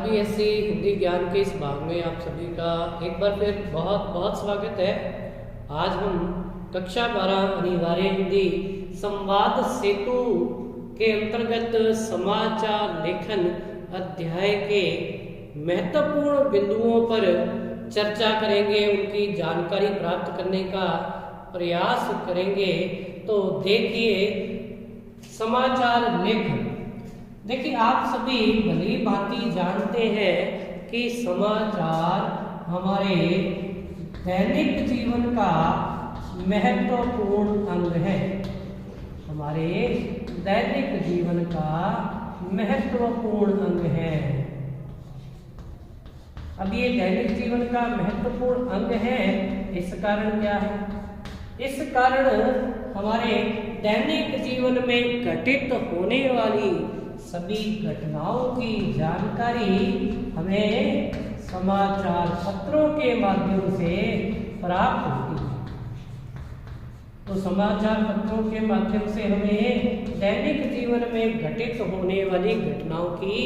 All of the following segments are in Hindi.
आरबीएससी हिंदी ज्ञान के इस भाग में आप सभी का एक बार फिर बहुत बहुत स्वागत है। आज हम कक्षा 12 अनिवार्य हिंदी संवाद सेतु के अंतर्गत समाचार लेखन अध्याय के महत्वपूर्ण बिंदुओं पर चर्चा करेंगे, उनकी जानकारी प्राप्त करने का प्रयास करेंगे। तो देखिए, समाचार लेखन। देखिए, आप सभी भली भांति जानते हैं कि समाचार हमारे दैनिक जीवन का महत्वपूर्ण अंग है। हमारे दैनिक जीवन का महत्वपूर्ण अंग है। अब ये दैनिक जीवन का महत्वपूर्ण अंग है, इस कारण क्या है? इस कारण हमारे दैनिक जीवन में घटित होने वाली सभी घटनाओं की जानकारी हमें समाचार पत्रों के माध्यम से प्राप्त होती है। तो समाचार पत्रों के माध्यम से हमें दैनिक जीवन में घटित होने वाली घटनाओं की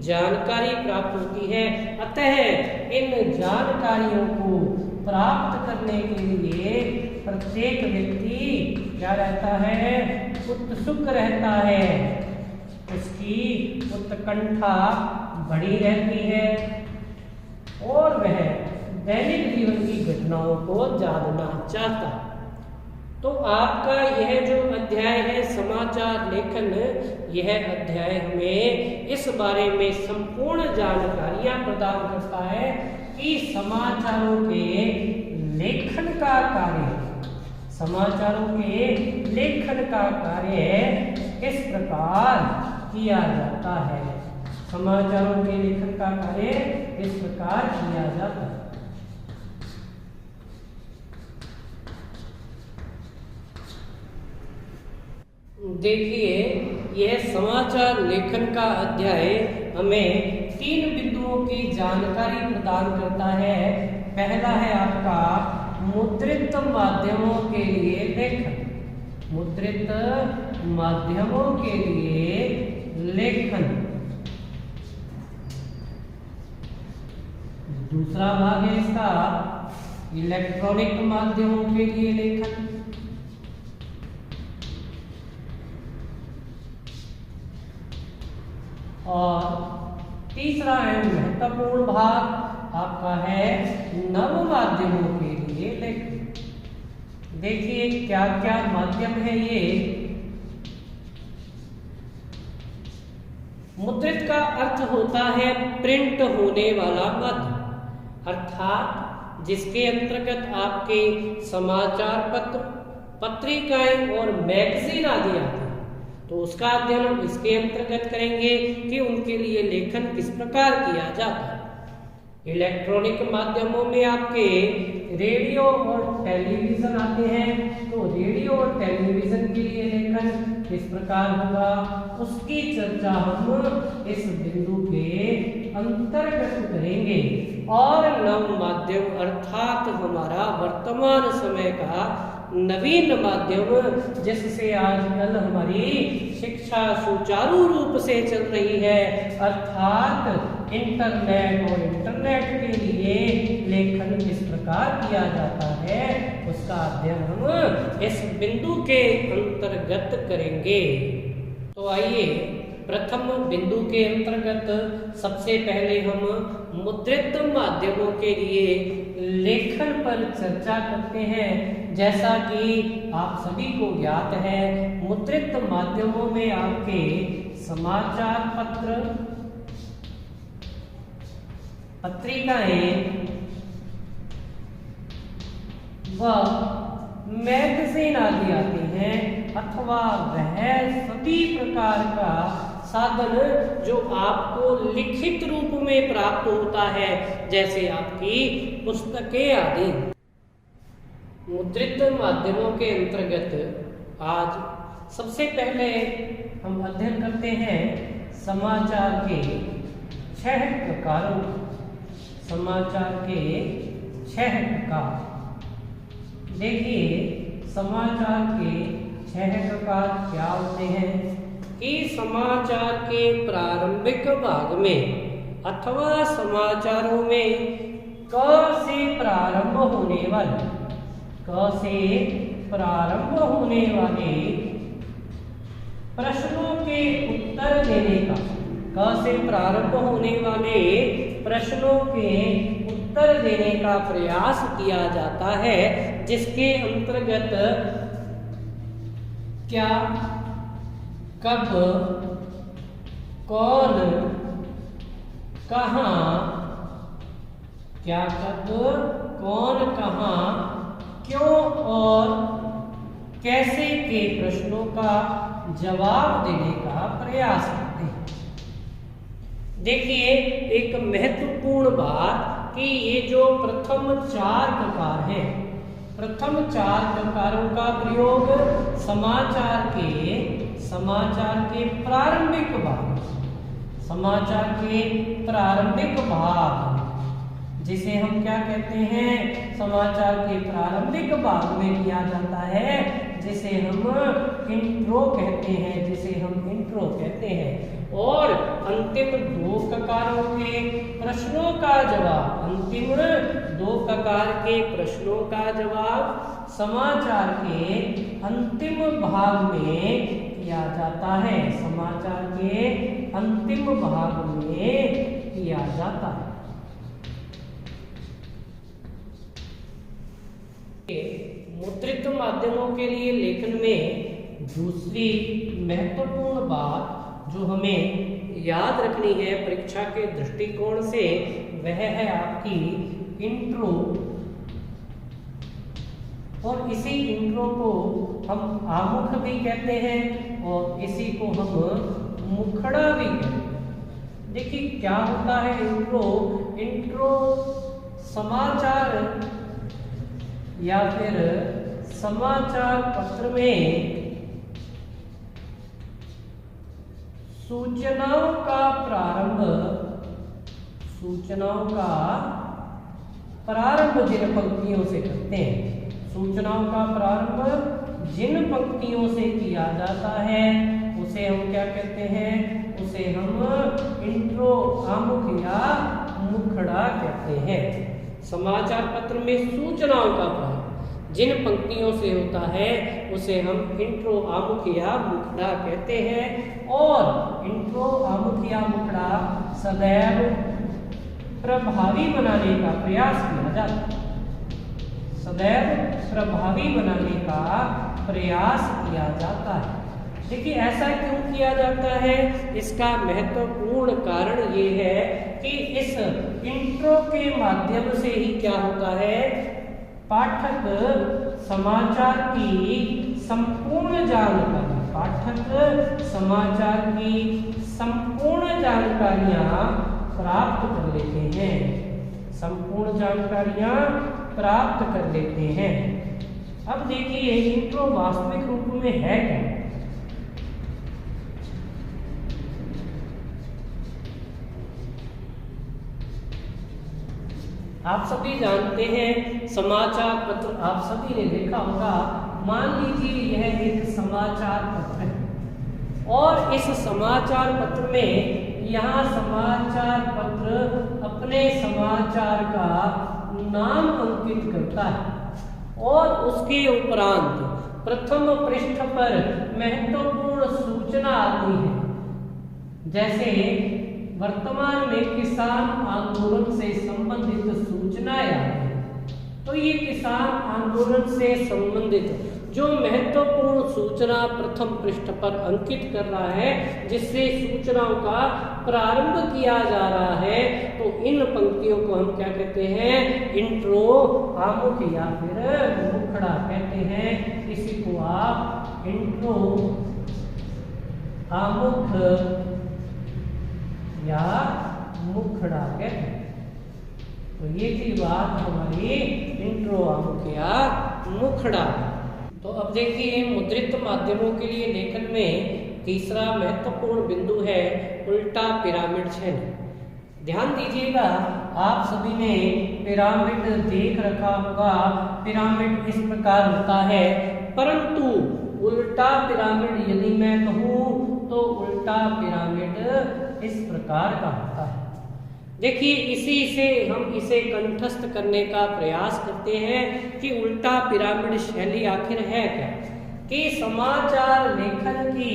जानकारी प्राप्त होती है। अतः इन जानकारियों को प्राप्त करने के लिए प्रत्येक व्यक्ति क्या रहता है? उत्सुक रहता है। उसकी उत्कंठा बढ़ी रहती है और वह दैनिक जीवन की घटनाओं को जानना चाहता है। तो आपका यह जो अध्याय है समाचार लेखन, यह अध्याय हमें इस बारे में संपूर्ण जानकारियां प्रदान करता है कि समाचारों के लेखन का कार्य, समाचारों के लेखन का कार्य किस प्रकार किया जाता है। समाचारों के लेखन का कार्य किस प्रकार किया जाता है। देखिए, यह समाचार लेखन का अध्याय हमें 3 बिंदुओं की जानकारी प्रदान करता है। पहला है आपका मुद्रित माध्यमों के लिए लेखन। मुद्रित माध्यमों के लिए लेखन। दूसरा भाग है इसका इलेक्ट्रॉनिक माध्यमों के लिए लेखन। और तीसरा है महत्वपूर्ण भाग आपका है नव माध्यमों के लिए लेखन। देखिए, क्या क्या माध्यम है ये। मुद्रित का अर्थ होता है प्रिंट होने वाला माध्यम, अर्थात जिसके अंतर्गत आपके समाचार पत्र, पत्रिकाएं और मैगजीन आदि आते हैं। तो उसका अध्ययन हम इसके अंतर्गत करेंगे कि उनके लिए लेखन किस प्रकार किया जाता है। इलेक्ट्रॉनिक माध्यमों में आपके रेडियो और टेलीविजन आते हैं। तो रेडियो और टेलीविजन के लिए लेखन किस प्रकार होगा, उसकी चर्चा हम इस बिंदु के अंतर्गत करेंगे। और नव माध्यम अर्थात हमारा वर्तमान समय का नवीन माध्यम, जिससे आजकल हमारी शिक्षा सुचारू रूप से चल रही है, अर्थात इंटरनेट और इंटरनेट के लिए लेखन किस प्रकार किया जाता है, उसका अध्ययन हम इस बिंदु के अंतर्गत करेंगे। तो आइए, प्रथम बिंदु के अंतर्गत सबसे पहले हम मुद्रित माध्यमों के लिए लेखन पर चर्चा करते हैं। जैसा कि आप सभी को ज्ञात है, मुद्रित माध्यमों में आपके समाचार पत्र, पत्रिकाएं व मैगजीन आदि आती हैं, अथवा वह सभी प्रकार का साधन जो आपको लिखित रूप में प्राप्त होता है, जैसे आपकी पुस्तकें आदि। मुद्रित माध्यमों के अंतर्गत आज सबसे पहले हम अध्ययन करते हैं समाचार के 6 प्रकारों। समाचार के 6 प्रकार। देखिए, समाचार के 6 प्रकार क्या होते हैं कि समाचार के प्रारंभिक भाग में अथवा समाचारों में क से प्रारंभ होने वाले प्रश्नों के उत्तर देने का, क से प्रारंभ होने वाले प्रश्नों के उत्तर देने का प्रयास किया जाता है, जिसके अंतर्गत क्या, कब, कौन, कहाँ, क्या, कब, कौन, कहाँ, क्यों और कैसे के प्रश्नों का जवाब देने का प्रयास करते हैं। देखिए एक महत्वपूर्ण बात कि ये जो प्रथम 4 प्रकार हैं, प्रथम 4 प्रकारों का प्रयोग समाचार के प्रारंभिक भाग, जिसे हम क्या कहते हैं, समाचार के प्रारंभिक भाग में किया जाता है, जिसे हम इंट्रो कहते हैं। और अंतिम 2 प्रकारों के प्रश्नों का जवाब, अंतिम 2 प्रकार के प्रश्नों का जवाब समाचार के अंतिम भाग में किया जाता है, समाचार के अंतिम भाग में किया जाता है। मुद्रित माध्यमों के लिए लेखन में दूसरी महत्वपूर्ण बात जो हमें याद रखनी है परीक्षा के दृष्टिकोण से, वह है आपकी इंट्रो। और इसी इंट्रो को हम आमुख भी कहते हैं और इसी को हम मुखड़ा भी कहते हैं। देखिए क्या होता है इंट्रो समाचार या फिर समाचार पत्र में सूचनाओं का प्रारंभ जिन पंक्तियों से करते हैं, सूचनाओं का प्रारंभ जिन पंक्तियों से किया जाता है उसे हम क्या कहते हैं, उसे हम इंट्रो, आमुख या मुखड़ा कहते हैं। समाचार पत्र में सूचनाओं का प्रारंभ जिन पंक्तियों से होता है उसे हम इंट्रो, आमुख या मुखड़ा कहते हैं। और इंट्रो, आमुख या मुखड़ा सदैव प्रभावी बनाने का प्रयास किया जाता है, देखिए ऐसा क्यों किया जाता है, इसका महत्वपूर्ण कारण ये है कि इस इंट्रो के माध्यम से ही क्या होता है, पाठक समाचार की संपूर्ण जानकारियां प्राप्त कर लेते हैं, अब देखिए इंट्रो वास्तविक रूप में है क्या। आप सभी जानते हैं समाचार पत्र, आप सभी ने देखा होगा, मान लीजिए यह एक समाचार पत्र है और इस समाचार पत्र में यहाँ समाचार पत्र अपने समाचार का नाम अंकित करता है और उसके उपरांत प्रथम पृष्ठ पर महत्वपूर्ण सूचना आती है। जैसे वर्तमान में किसान आंदोलन से संबंधित सूचनाएं आई हैं, तो ये किसान आंदोलन से संबंधित जो महत्वपूर्ण सूचना प्रथम पृष्ठ पर अंकित कर रहा है, जिससे सूचनाओं का प्रारंभ किया जा रहा है, तो इन पंक्तियों को हम क्या कहते हैं, इंट्रो, आमुख या फिर मुखड़ा कहते हैं। इसी को आप इंट्रो, आमुख या मुखड़ा कहते हैं। तो ये थी बात हमारी इंट्रो, आमुख या मुखड़ा। तो अब देखिए मुद्रित माध्यमों के लिए लेखन में तीसरा महत्वपूर्ण बिंदु है उल्टा पिरामिड चिन्ह। ध्यान दीजिएगा, आप सभी ने पिरामिड देख रखा होगा, पिरामिड इस प्रकार होता है, परंतु उल्टा पिरामिड यदि मैं कहूँ तो उल्टा पिरामिड इस प्रकार का होता है। देखिए इसी से हम इसे कंठस्थ करने का प्रयास करते हैं कि उल्टा पिरामिड शैली आखिर है क्या, कि समाचार लेखन की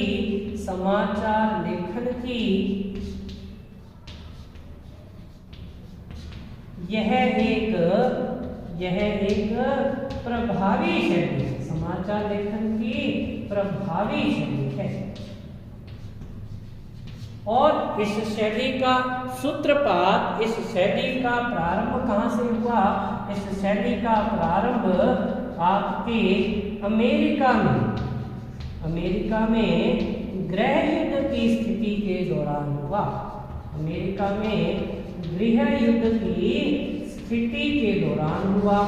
यह एक प्रभावी शैली, समाचार लेखन की प्रभावी शैली है। और इस शैली का सूत्रपात, इस शैली का प्रारंभ कहाँ से हुआ? इस शैली का प्रारंभ आपके अमेरिका में गृह युद्ध की स्थिति के दौरान हुआ। अमेरिका में गृह युद्ध की स्थिति के दौरान हुआ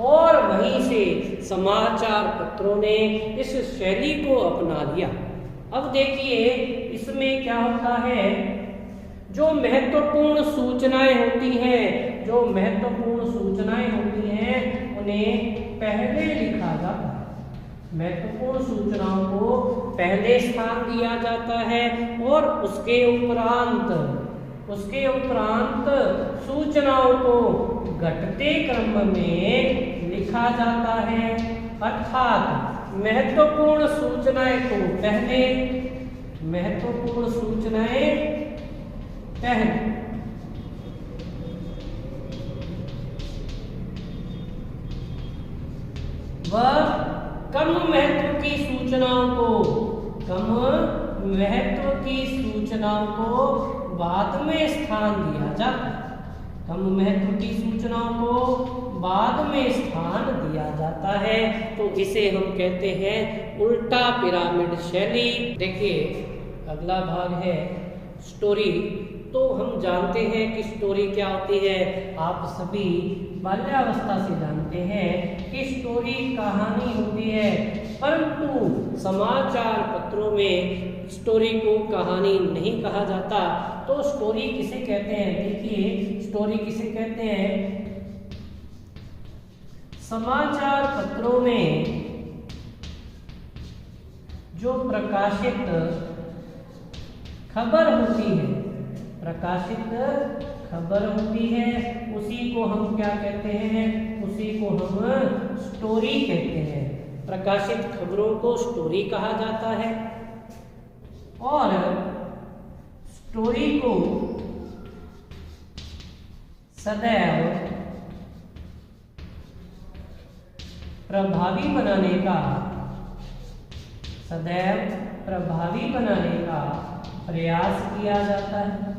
और वहीं से समाचार पत्रों ने इस शैली को अपना लिया। अब देखिए इसमें क्या होता है, जो महत्वपूर्ण सूचनाएं होती हैं उन्हें पहले लिखा जाता है। महत्वपूर्ण सूचनाओं को पहले स्थान दिया जाता है और उसके उपरांत सूचनाओं को घटते क्रम में लिखा जाता है। अर्थात महत्वपूर्ण सूचनाएं पहले, वह कम महत्व की सूचनाओं को बाद में स्थान दिया जाता है। कम महत्व की सूचनाओं को बाद में स्थान दिया जाता है, तो इसे हम कहते हैं उल्टा पिरामिड शैली। देखिए अगला भाग है स्टोरी। तो हम जानते हैं कि स्टोरी क्या होती है, आप सभी बाल्यावस्था से जानते हैं कि स्टोरी कहानी होती है, परंतु समाचार पत्रों में स्टोरी को कहानी नहीं कहा जाता। तो स्टोरी किसे कहते हैं? देखिए स्टोरी किसे कहते हैं? समाचार पत्रों में जो प्रकाशित खबर होती है, उसी को हम क्या कहते हैं? उसी को हम स्टोरी कहते हैं। प्रकाशित खबरों को स्टोरी कहा जाता है और स्टोरी को सदैव प्रभावी बनाने का प्रयास किया जाता है।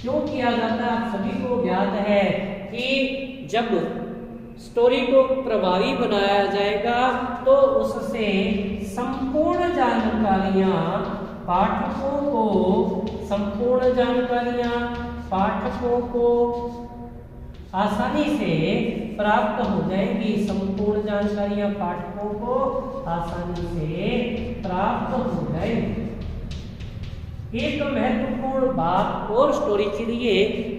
क्यों किया जाता है? आप सभी को ज्ञात है कि जब स्टोरी को प्रभावी बनाया जाएगा तो उससे संपूर्ण जानकारियां पाठकों को आसानी से प्राप्त हो जाएंगी। संपूर्ण जानकारियां पाठकों को आसानी से प्राप्त हो जाएंगी। एक महत्वपूर्ण बात और स्टोरी के लिए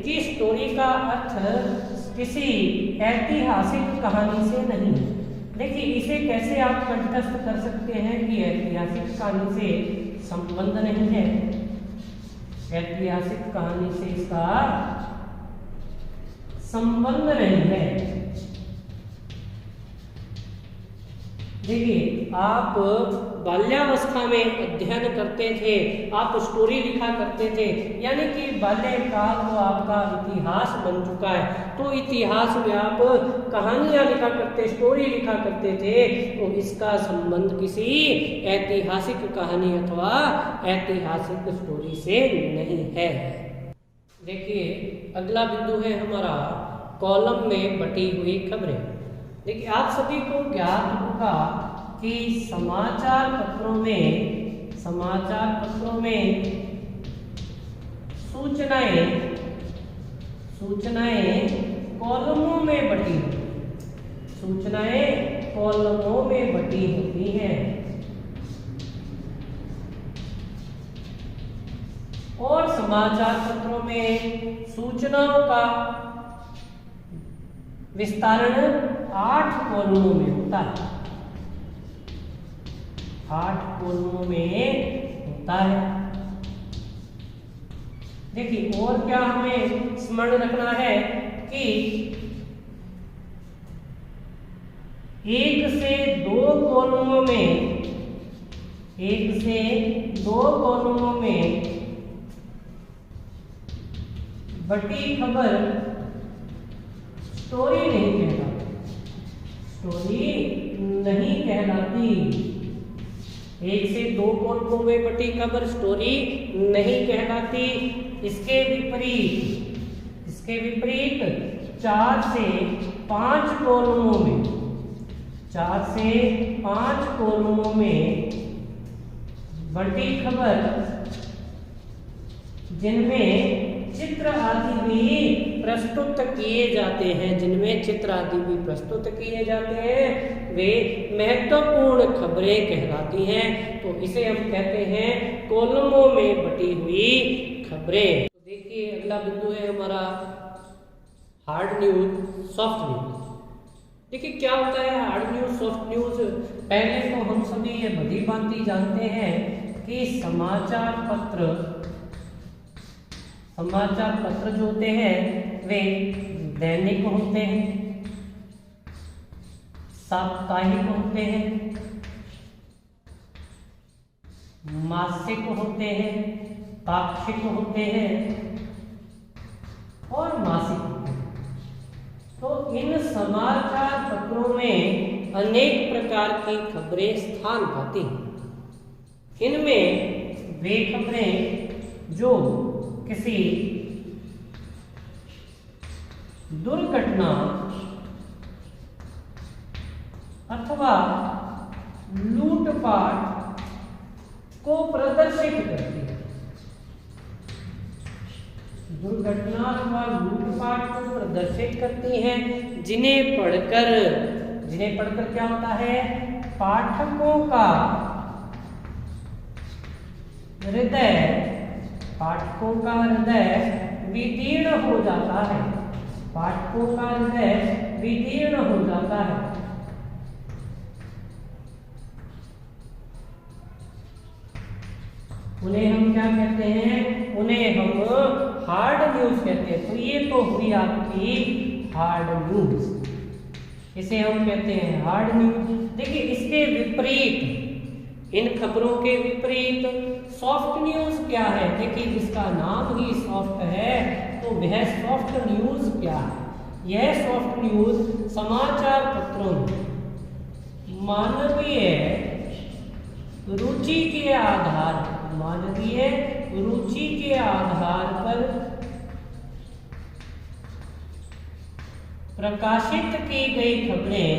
कि स्टोरी का अर्थ किसी ऐतिहासिक कहानी से नहीं। देखिए इसे कैसे आप कंठस्थ कर सकते हैं कि ऐतिहासिक कहानी से संबंध नहीं है। ऐतिहासिक कहानी से इसका संबंध नहीं है। देखिए आप बाल्यावस्था में अध्ययन करते थे, आप स्टोरी लिखा करते थे, यानी कि बाल्यकाल वो आपका इतिहास बन चुका है। तो इतिहास में आप कहानियां लिखा करते, स्टोरी लिखा करते थे, तो इसका संबंध किसी ऐतिहासिक कहानी अथवा ऐतिहासिक स्टोरी से नहीं है। देखिए अगला बिंदु है हमारा कॉलम में बटी हुई खबरें। देखिए आप सभी को ज्ञात होगा कि समाचार पत्रों में सूचनाएं कॉलमों में बटी होती हैं और समाचार पत्रों में सूचनाओं का विस्तारण 8 कॉलमों में होता है। 8 कॉलमों में होता है। देखिए और क्या हमें स्मरण रखना है कि 1 से 2 कॉलमों में 1 से 2 कॉलमों में बटी खबर स्टोरी नहीं कहलाती, स्टोरी नहीं कहलाती। 1 से 2 कॉलमों में बटी खबर स्टोरी नहीं कहलाती। इसके विपरीत 4 से 5 कॉलमों में 4 से 5 कॉलमों में बटी खबर जिनमें चित्र आदि भी प्रस्तुत किए जाते हैं, जिनमें चित्र आदि भी प्रस्तुत किए जाते हैं, वे महत्वपूर्ण खबरें कहलाती हैं। तो इसे हम कहते हैं कॉलमों में बटी हुई खबरें। तो देखिए अगला बिंदु है हमारा हार्ड न्यूज, सॉफ्ट न्यूज। देखिए क्या होता है हार्ड न्यूज, सॉफ्ट न्यूज। पहले तो हम सभी ये भली भांति जानते हैं कि समाचार पत्र जो होते हैं वे दैनिक होते हैं, साप्ताहिक होते हैं, मासिक होते हैं, पाक्षिक होते हैं और मासिक होते हैं। तो इन समाचार पत्रों में अनेक प्रकार की खबरें स्थान पाती हैं। इनमें वे खबरें जो किसी दुर्घटना अथवा लूटपाट को प्रदर्शित करती है, दुर्घटना अथवा लूटपाट को प्रदर्शित करती हैं, जिन्हें पढ़कर क्या होता है, पाठकों का हृदय विदीर्ण हो जाता है, पाठकों का हृदय विदीर्ण हो जाता है। उन्हें हम क्या कहते हैं, उन्हें हम हार्ड न्यूज कहते हैं। तो ये तो हुई आपकी हार्ड न्यूज, इसे हम कहते हैं हार्ड न्यूज। देखिए इसके विपरीत, इन खबरों के विपरीत सॉफ्ट न्यूज क्या है। देखिए इसका नाम ही सॉफ्ट है, तो वह सॉफ्ट न्यूज क्या है। यह सॉफ्ट न्यूज समाचार पत्रों में मानवीय रुचि के आधार पर प्रकाशित की गई खबरें,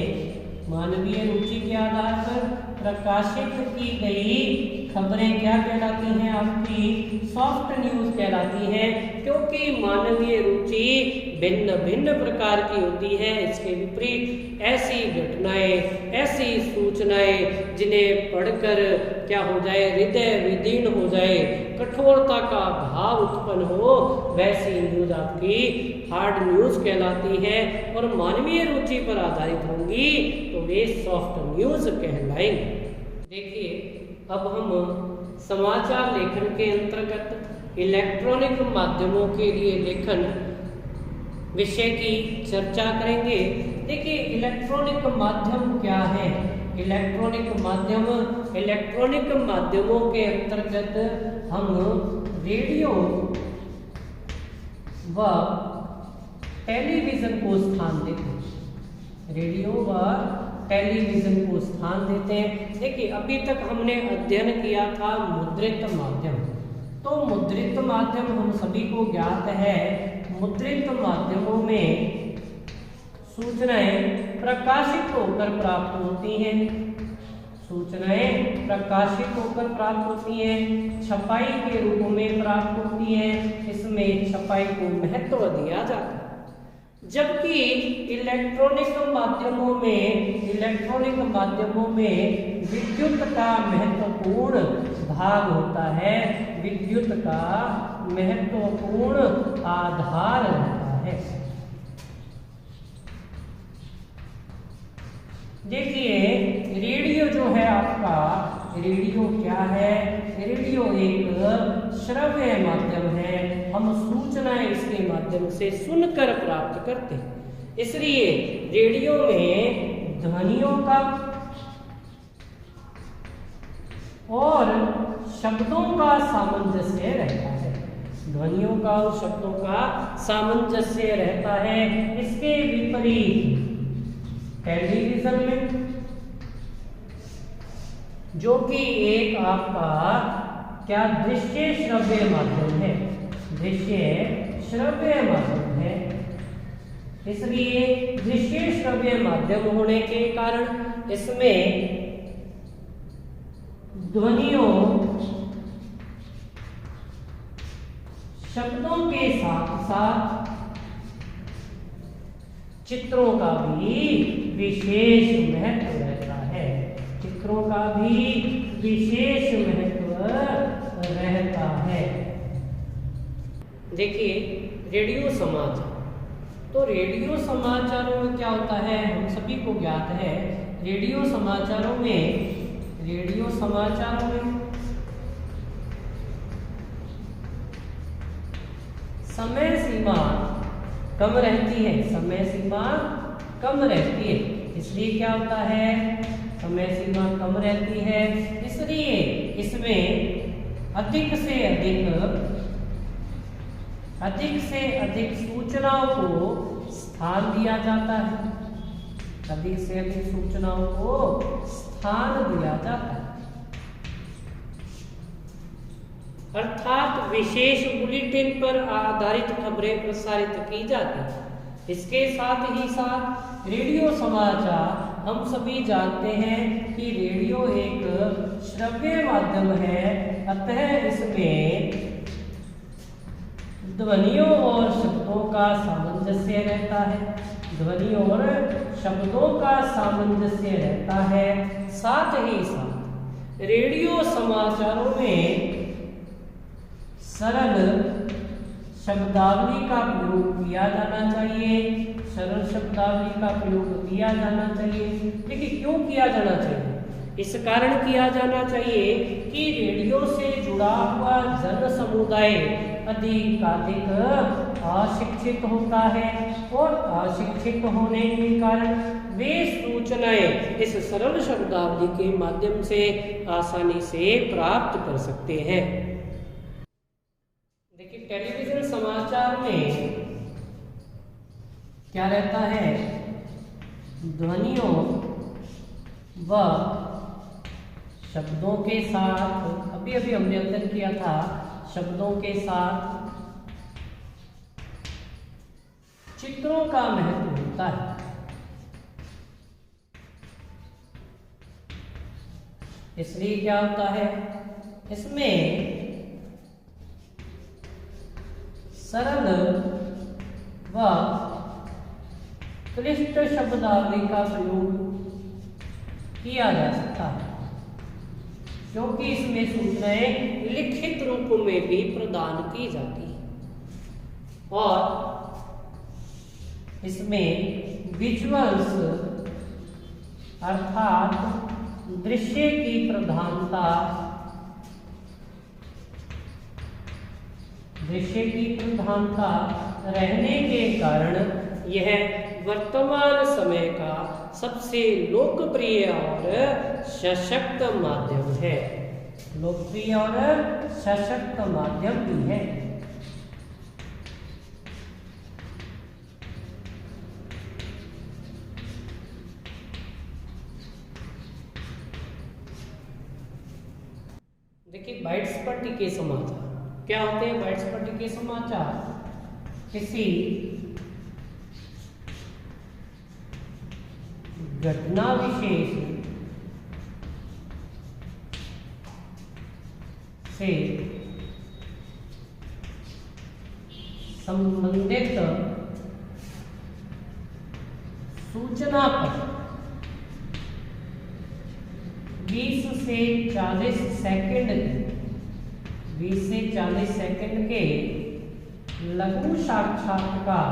मानवीय रुचि के आधार पर प्रकाशित की गई खबरें क्या कहलाती हैं, आपकी सॉफ्ट न्यूज कहलाती हैं। क्योंकि मानवीय रुचि भिन्न भिन्न प्रकार की होती है। इसके विपरीत ऐसी घटनाएं, ऐसी सूचनाएं जिन्हें पढ़कर क्या हो जाए, हृदय विदीर्ण हो जाए, कठोरता का भाव उत्पन्न हो, वैसी न्यूज आपकी हार्ड न्यूज कहलाती है। और मानवीय रुचि पर आधारित होंगी तो वे सॉफ्ट न्यूज कहलाएंगे। देखिए अब हम समाचार लेखन के अंतर्गत इलेक्ट्रॉनिक माध्यमों के लिए लेखन विषय की चर्चा करेंगे। देखिए इलेक्ट्रॉनिक माध्यम क्या है। इलेक्ट्रॉनिक माध्यमों के अंतर्गत हम रेडियो व टेलीविजन को स्थान देते हैं। रेडियो व टेलीविजन को स्थान देते हैं। देखिए अभी तक हमने अध्ययन किया था मुद्रित माध्यम। तो मुद्रित माध्यम हम सभी को ज्ञात है, मुद्रित माध्यमों में सूचनाएं प्रकाशित होकर प्राप्त होती हैं। सूचनाएं प्रकाशित होकर प्राप्त होती हैं, छपाई के रूप में प्राप्त होती हैं। इसमें छपाई को महत्व दिया जाता है। जबकि इलेक्ट्रॉनिक माध्यमों में विद्युत का महत्वपूर्ण भाग होता है, विद्युत का महत्वपूर्ण आधार रहता है। देखिए रेडियो जो है आपका रेडियो क्या है? रेडियो एक श्रव्य माध्यम है, हम सूचनाएं इसके माध्यम से सुनकर प्राप्त करते हैं। इसलिए रेडियो में ध्वनियों का और शब्दों का सामंजस्य रहता है, ध्वनियों का और शब्दों का सामंजस्य रहता है। इसके विपरीत टेलीविजन में, जो कि एक आपका क्या दृश्य श्रव्य माध्यम है, दृश्य श्रव्य माध्यम है, इसलिए दृश्य श्रव्य माध्यम होने के कारण इसमें ध्वनियों शब्दों के साथ साथ चित्रों का भी विशेष महत्व रहता है, चित्रों का भी विशेष महत्व रहता है। देखिए रेडियो समाचार, तो रेडियो समाचारों में क्या होता है, हम सभी को ज्ञात है। रेडियो समाचारों में समय सीमा कम रहती है, समय सीमा कम रहती है। इसलिए क्या होता है, समय सीमा कम रहती है, इसलिए इसमें अधिक से अधिक सूचनाओं को स्थान दिया जाता है, अधिक से अधिक सूचनाओं को स्थान दिया जाता है, अर्थात विशेष बुलेटिन पर आधारित खबरें प्रसारित की जाती हैं। इसके साथ ही साथ रेडियो समाचार, हम सभी जानते हैं कि रेडियो एक श्रव्य माध्यम है, अतः इसमें ध्वनियों और शब्दों का सामंजस्य रहता है, ध्वनि और शब्दों का सामंजस्य रहता है। साथ ही साथ रेडियो समाचारों में सरल शब्दावली का प्रयोग किया जाना चाहिए, सरल शब्दावली का प्रयोग किया जाना चाहिए। देखिए क्यों किया जाना चाहिए, इस कारण किया जाना चाहिए कि रेडियो से जुड़ा हुआ जन समुदाय अधिकाधिक अशिक्षित होता है और अशिक्षित होने के कारण वे सूचनाएं इस सरल शब्दावली के माध्यम से आसानी से प्राप्त कर सकते हैं। देखिए टेलीविजन समाचार में क्या रहता है, ध्वनियों व शब्दों के साथ, अभी हमने अध्ययन किया था, शब्दों के साथ चित्रों का महत्व होता है। इसलिए क्या होता है, इसमें सरल व क्लिष्ट शब्दावली का प्रयोग किया जा सकता है, क्योंकि इसमें सूचनाएं लिखित रूप में भी प्रदान की जाती है और इसमें विजुअल्स अर्थात दृश्य की प्रधानता रहने के कारण यह वर्तमान समय का सबसे लोकप्रिय और सशक्त माध्यम है, लोकप्रिय और सशक्त माध्यम भी है। देखिए बाइट्स पर टिके समाचार क्या होते हैं, बाइट्स पर टिके समाचार किसी घटना विशेष से संबंधित सूचना पर 20 से 40 सेकंड के लघु साक्षात्कार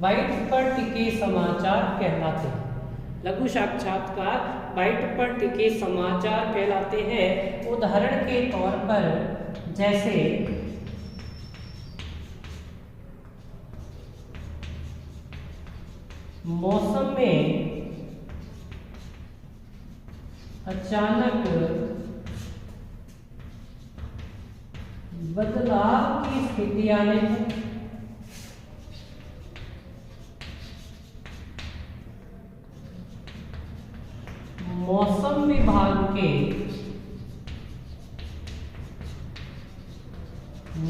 बाइट पर टिके समाचार कहलाते हैं। लघु साक्षात्कार बाइट पर टिके समाचार कहलाते हैं। उदाहरण के तौर पर जैसे मौसम में अचानक बदलाव की स्थिति आने पर मौसम विभाग के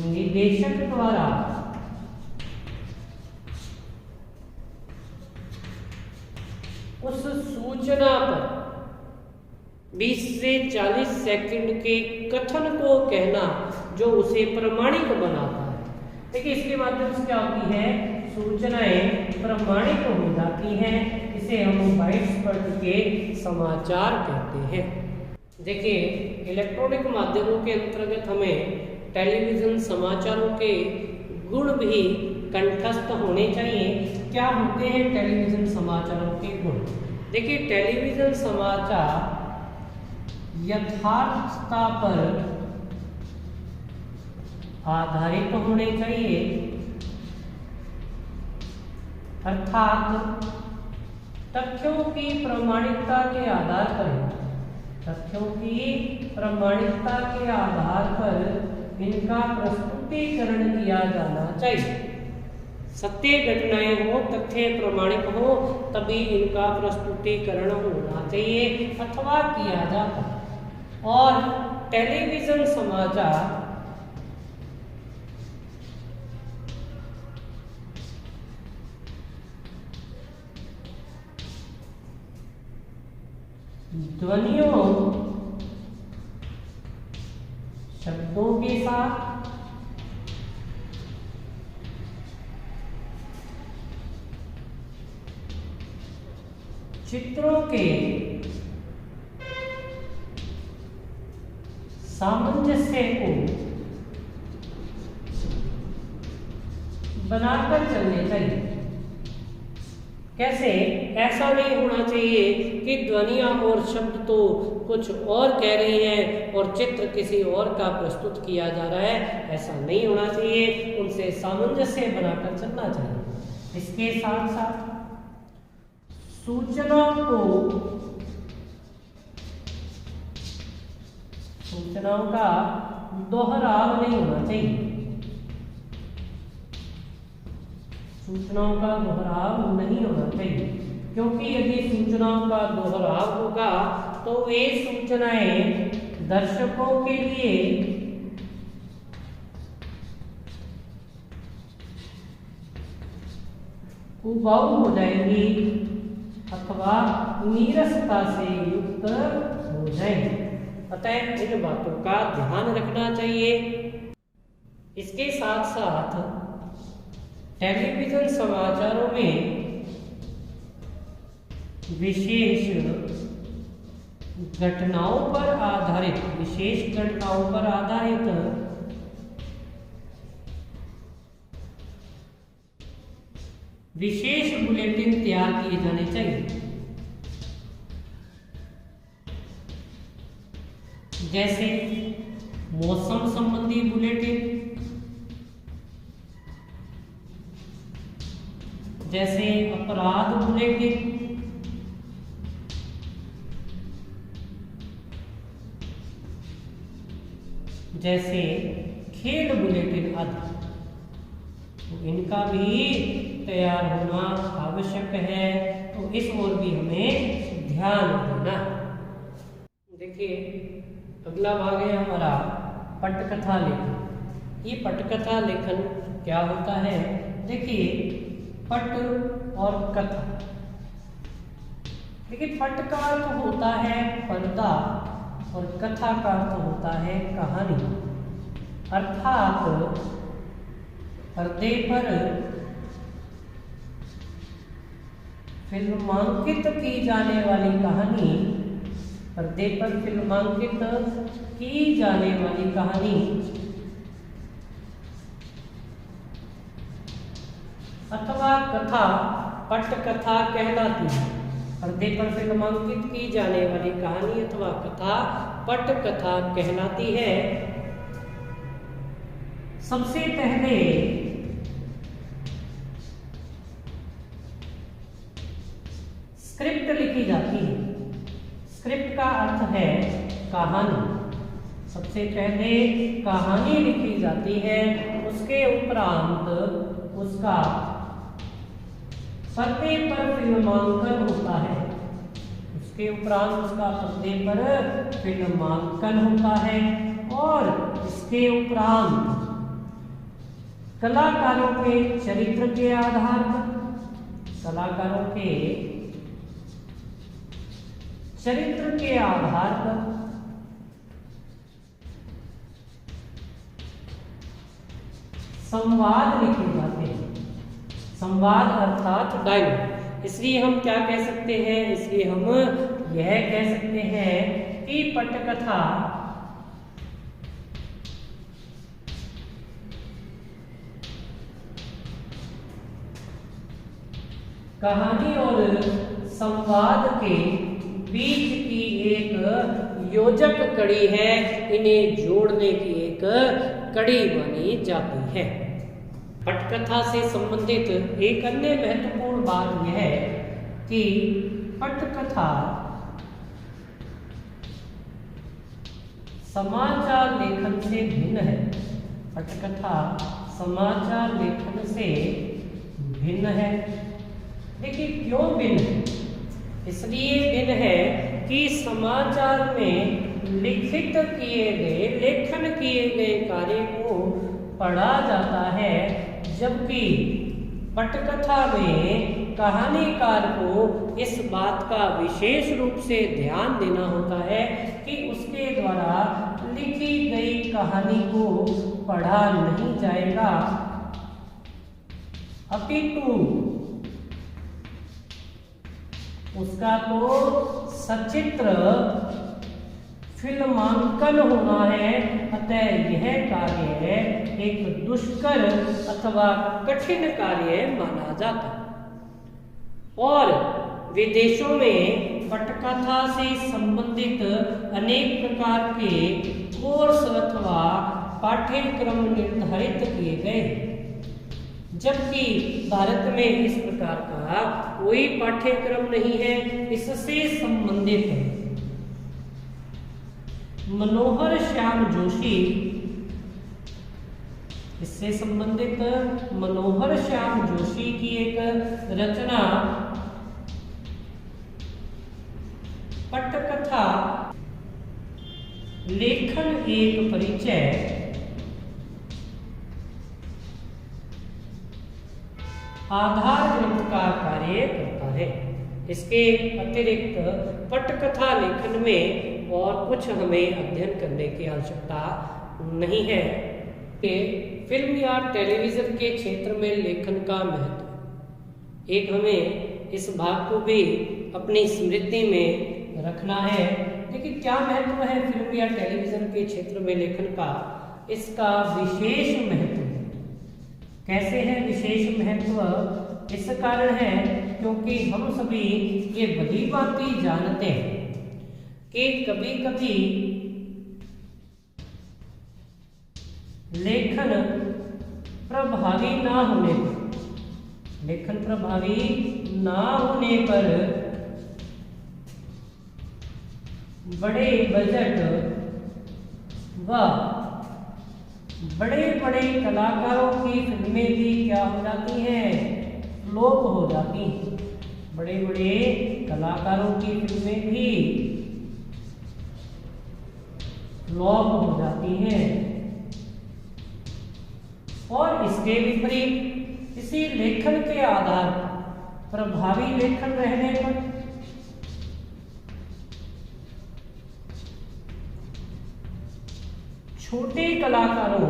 निदेशक द्वारा उस सूचना पर 20 से 40 सेकंड के कथन को कहना जो उसे प्रमाणिक बनाता है। देखिए इसके माध्यम से क्या होती है, सूचनाएं प्रमाणिक हो जाती हैं। इसे हम बाइट्स पर टिके समाचार कहते हैं। देखिए इलेक्ट्रॉनिक माध्यमों के अंतर्गत हमें टेलीविजन समाचारों के गुण भी कंठस्थ होने चाहिए। क्या होते हैं टेलीविजन समाचारों के गुण? देखिए टेलीविजन समाचार यथार्थता पर आधारित होने चाहिए, अर्थात तथ्यों की प्रामाणिकता के आधार पर इनका प्रस्तुतिकरण किया जाना चाहिए। सत्य घटनाएं हो, तथ्य प्रमाणिक हो, तभी इनका प्रस्तुतिकरण होना चाहिए अथवा किया जाता है। और टेलीविजन समाचार ध्वनियों, शब्दों के साथ चित्रों के सामंजस्य को बनाकर चलने चाहिए। कैसे? ऐसा नहीं होना चाहिए कि ध्वनियां और शब्द तो कुछ और कह रही हैं और चित्र किसी और का प्रस्तुत किया जा रहा है, ऐसा नहीं होना चाहिए। उनसे सामंजस्य बनाकर चलना चाहिए। इसके साथ साथ सूचनाओं का दोहराव नहीं होना चाहिए। सूचनाओं का दोहराव नहीं होना चाहिए, क्योंकि यदि सूचनाओं का दोहराव होगा तो वे सूचनाएं दर्शकों के लिए उबाऊ हो जाएंगी अथवा नीरसता से युक्त हो जाएंगे। अतः इन बातों का ध्यान रखना चाहिए। इसके साथ साथ टेलीविजन समाचारों में विशेष घटनाओं पर आधारित विशेष बुलेटिन तैयार किए जाने चाहिए। जैसे मौसम संबंधी बुलेटिन, जैसे अपराध बुलेटिन, जैसे खेल बुलेटिन आदि, तो इनका भी तैयार होना आवश्यक है। तो इस ओर भी हमें ध्यान देना। देखिए अगला भाग है हमारा पटकथा लेखन। ये पटकथा लेखन क्या होता है? देखिए पट और कथा। देखिए पट का अर्थ होता है पर्दा और कथा का अर्थ होता है कहानी, अर्थात पर्दे पर फिल्मांकित की जाने वाली कहानी, पर्दे पर फिल्मांकित की जाने वाली कहानी अथवा कथा पटकथा कहलाती है। पर्दे पर फिल्मांकित की जाने वाली कहानी अथवा कथा पटकथा कहलाती है। सबसे पहले स्क्रिप्ट लिखी जाती है। स्क्रिप्ट का अर्थ है कहानी। सबसे पहले कहानी लिखी जाती है, उसके उपरांत उसका पर्दे पर फिल्मांकन होता है। उसके उपरांत उसका पर्दे पर फिल्मांकन होता है और इसके उपरांत कलाकारों के चरित्र के आधार पर कलाकारों के चरित्र के आधार पर संवाद लिखे जाते हैं। संवाद अर्थात डायलॉग। इसलिए हम क्या कह सकते हैं, इसलिए हम यह कह सकते हैं कि पटकथा कहानी और संवाद के बीच की एक योजक कड़ी है, इन्हें जोड़ने की एक कड़ी मानी जाती है। पटकथा से संबंधित एक अन्य महत्वपूर्ण बात यह है कि पटकथा समाचार लेखन से भिन्न है। पटकथा समाचार लेखन से भिन्न है। देखिए क्यों भिन्न है? इसलिए भिन्न है कि समाचार में लिखित किए गए लेखन किए गए कार्य को पढ़ा जाता है, जबकि पटकथा में कहानीकार को इस बात का विशेष रूप से ध्यान देना होता है कि उसके द्वारा लिखी गई कहानी को पढ़ा नहीं जाएगा, अपितु उसका तो सचित्र फिल्मांकन होना है। अतः यह कार्य एक दुष्कर अथवा कठिन कार्य माना जाता है। और विदेशों में पटकथा से संबंधित अनेक प्रकार के कोर्स अथवा पाठ्यक्रम निर्धारित किए गए हैं, जबकि भारत में इस प्रकार का कोई पाठ्यक्रम नहीं है। इससे संबंधित मनोहर श्याम जोशी, इससे संबंधित मनोहर श्याम जोशी की एक रचना पटकथा लेखन एक परिचय आधार ग्रंथ का कार्य करता है। इसके अतिरिक्त पटकथा लेखन में और कुछ हमें अध्ययन करने की आवश्यकता नहीं है कि फिल्म या टेलीविजन के क्षेत्र में लेखन का महत्व, एक हमें इस भाग को भी अपनी स्मृति में रखना है। देखिए क्या महत्व है फिल्म या टेलीविजन के क्षेत्र में लेखन का? इसका विशेष महत्व है। कैसे है विशेष महत्व? इस कारण है क्योंकि हम सभी ये भली भांति जानते हैं कि कभी कभी लेखन प्रभावी ना होने पर, लेखन प्रभावी ना होने पर बड़े बजट व बड़े बड़े कलाकारों की फिल्में भी क्या हो जाती हैं? फ्लॉप हो जाती हैं। बड़े बड़े कलाकारों की फिल्में भी फ्लॉप हो जाती हैं। और इसके विपरीत इसी लेखन के आधार पर प्रभावी लेखन रहने पर छोटे कलाकारों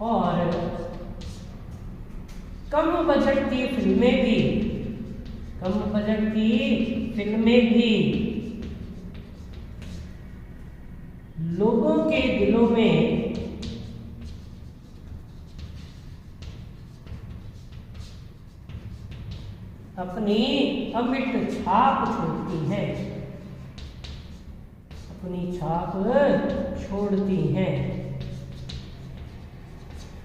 और कम बजट की फिल्में भी लोगों के दिलों में अपनी अमिट छाप छोड़ती हैं, अपनी छाप छोड़ती हैं।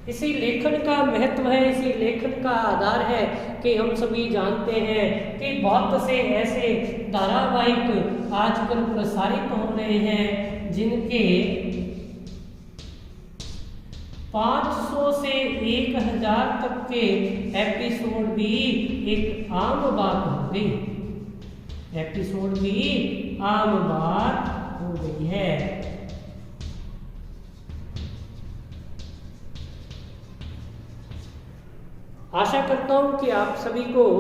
इसी लेखन का महत्व है, इसी लेखन का आधार है कि हम सभी जानते हैं कि बहुत से ऐसे धारावाहिक आजकल प्रसारित हो रहे हैं जिनके 500 से 1000 तक के एपिसोड भी एक आम बात हो गई, एपिसोड भी आम बात हो गई है। आशा करता हूं कि आप सभी को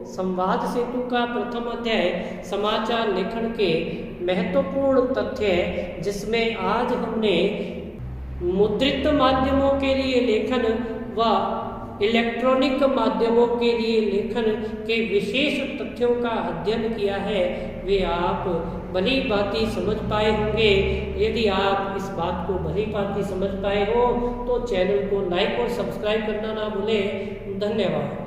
संवाद सेतु का प्रथम अध्याय समाचार लेखन के महत्वपूर्ण तथ्य, जिसमें आज हमने मुद्रित माध्यमों के लिए लेखन व इलेक्ट्रॉनिक माध्यमों के लिए लेखन के विशेष तथ्यों का अध्ययन किया है, वे आप भली भांति समझ पाए होंगे। यदि आप इस बात को भली भांति समझ पाए हो तो चैनल को लाइक और सब्सक्राइब करना ना भूलें। धन्यवाद।